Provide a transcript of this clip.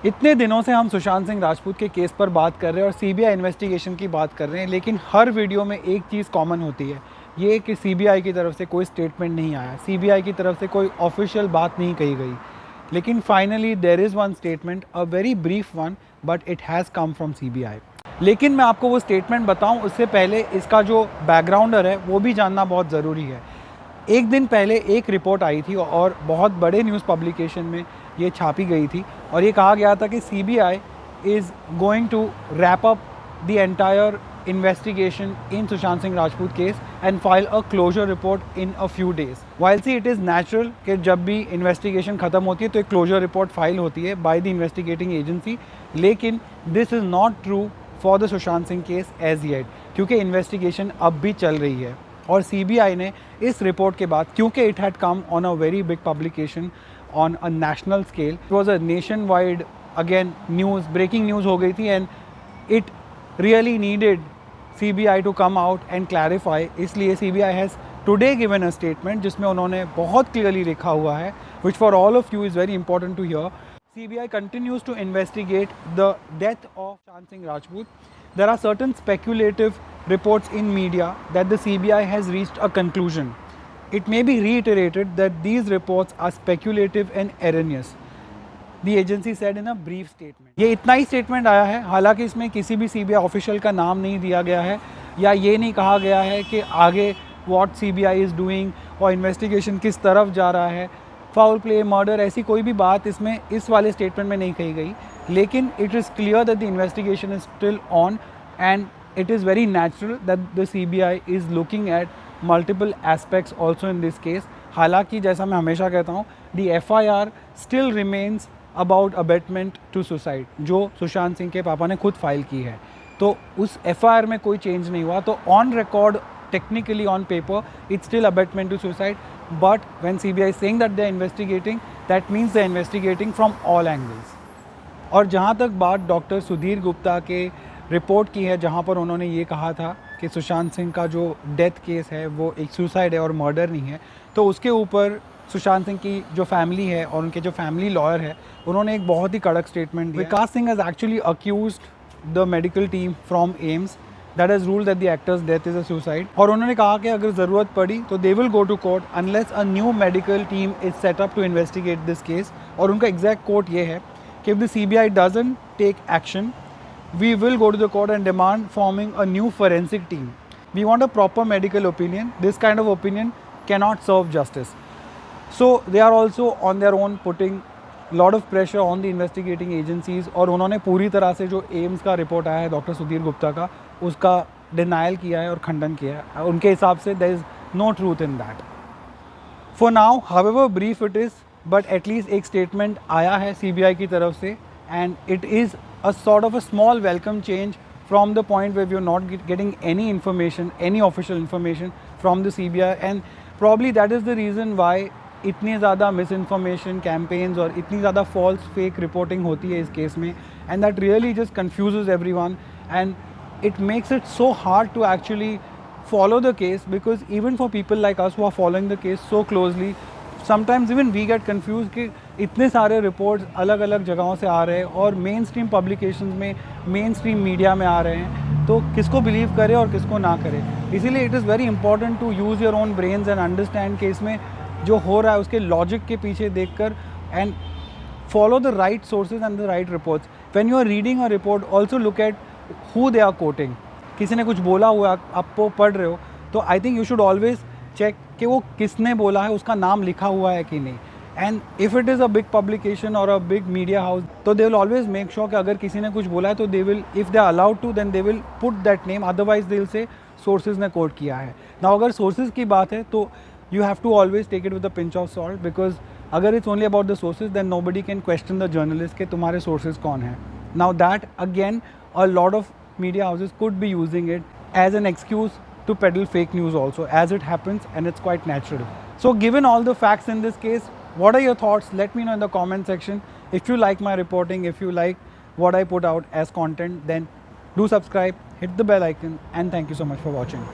इतने दिनों से हम सुशांत सिंह राजपूत के केस पर बात कर रहे हैं और सीबीआई इन्वेस्टिगेशन की बात कर रहे हैं, लेकिन हर वीडियो में एक चीज़ कॉमन होती है, ये कि सीबीआई की तरफ से कोई स्टेटमेंट नहीं आया, सीबीआई की तरफ से कोई ऑफिशियल बात नहीं कही गई। लेकिन finally there is one statement, a very brief one, but it has come from CBI. लेकिन मैं आपको वो स्टेटमेंट बताऊं उससे पहले इसका जो बैकग्राउंडर है वो भी जानना बहुत ज़रूरी है। एक दिन पहले एक रिपोर्ट आई थी और बहुत बड़े न्यूज़ पब्लिकेशन में ये छापी गई थी और ये कहा गया था कि CBI is going to wrap up the entire investigation in Sushant Singh Rajput case and file a closure report in a few days. While see it is natural कि जब भी इन्वेस्टिगेशन ख़त्म होती है तो एक क्लोजर रिपोर्ट फाइल होती है बाय द इन्वेस्टिगेटिंग एजेंसी, लेकिन this is not true for the Sushant Singh case as yet, क्योंकि इन्वेस्टिगेशन अब भी चल रही है। और सीबीआई ने इस रिपोर्ट के बाद, क्योंकि it had come on a very big publication on a national scale, it was a nation wide again news, breaking news हो गई थी and it really needed CBI to come out and clarify. इसलिए CBI has today given a statement जिसमें उन्होंने बहुत clearly लिखा हुआ है, which for all of you is very important to hear. CBI continues to investigate the death of Sushant Singh Rajput. There are certain speculative reports in media that the CBI has reached a conclusion. It may be reiterated that these reports are speculative and erroneous, the agency said in a brief statement. ये इतना ही statement आया है, हालांकि इसमें किसी भी CBI official का नाम नहीं दिया गया है या ये नहीं कहा गया है कि आगे what CBI is doing और इन्वेस्टिगेशन किस तरफ जा रहा है, फाउल प्ले, मर्डर, ऐसी कोई भी बात इसमें इस वाले स्टेटमेंट में नहीं कही गई। लेकिन it is clear that the investigation is still on and it is very natural that the CBI is looking at multiple aspects also in this case. हालांकि जैसा मैं हमेशा कहता हूँ, the FIR still remains about abetment to suicide, जो सुशांत सिंह के पापा ने खुद फाइल की है, तो उस एफआईआर में कोई चेंज नहीं हुआ। तो on record, technically on paper, it's still abetment to suicide, but when CBI is saying that they're investigating, that means they're investigating from all angles. और जहाँ तक बात डॉक्टर सुधीर गुप्ता के रिपोर्ट की है, जहाँ पर उन्होंने ये कहा था कि सुशांत सिंह का जो डेथ केस है वो एक सुसाइड है और मर्डर नहीं है, तो उसके ऊपर सुशांत सिंह की जो फैमिली है और उनके जो फैमिली लॉयर है, उन्होंने एक बहुत ही कड़क स्टेटमेंट दिया। Vikas Singh has actually accused the medical team from AIIMS that has ruled that the actor's death is a suicide. और उन्होंने कहा कि अगर ज़रूरत पड़ी तो they will go to court unless a new medical team is set up to investigate this case. और उनका exact quote ये है कि if the CBI doesn't take action, we will go to the court and demand forming a new forensic team. We want a proper medical opinion. This kind of opinion cannot serve justice. So they are also on their own putting lot of pressure on the investigating agencies. और उन्होंने पूरी तरह से जो AIIMS का report आया है doctor Sudhir Gupta का, उसका डिनाइल किया है और खंडन किया है। उनके हिसाब से there is no truth in that for now, however brief it is, but at least एक स्टेटमेंट आया है सीबीआई की तरफ से and it is a sort of a small welcome change from the point where you are not getting any information, any official information from the CBI, and probably that is the reason why इतनी ज़्यादा miss information campaigns और इतनी ज़्यादा false fake reporting होती है इस case में, and that really just confuses everyone and it makes it so hard to actually follow the case, because even for people like us who are following the case so closely, sometimes even we get confused कि इतने सारे reports अलग अलग जगहों से आ रहे हैं और मेन स्ट्रीम पब्लिकेशंस में, मेन स्ट्रीम मीडिया में आ रहे हैं, तो किसको बिलीव करे और किसको ना करे। इसीलिए it is very important to use your own brains and understand कि इसमें जो हो रहा है उसके लॉजिक के पीछे देख कर and follow the right sources and the right reports. When you are reading a report, also look at who they are quoting. किसी ने कुछ बोला हुआ आप वो पढ़ रहे हो, तो I think you should always check कि वो किसने बोला है, उसका नाम लिखा हुआ है कि नहीं। And if it is a big publication और अ बिग मीडिया हाउस, तो they will always make sure कि अगर किसी ने कुछ बोला है तो they will, if they are allowed to, then they will put that name, otherwise they will say sources ने कोट किया है ना। अगर सोर्सेज की बात है तो you have to always take it with a pinch of salt, because अगर it's only about the sources then nobody can question the journalist के तुम्हारे सोर्सेज कौन है। Now that again a lot of media houses could be using it as an excuse to peddle fake news also, as it happens, and it's quite natural. So given all the facts in this case, what are your thoughts? Let me know in the comment section. If you like my reporting, if you like what I put out as content, then do subscribe, hit the bell icon, and thank you so much for watching.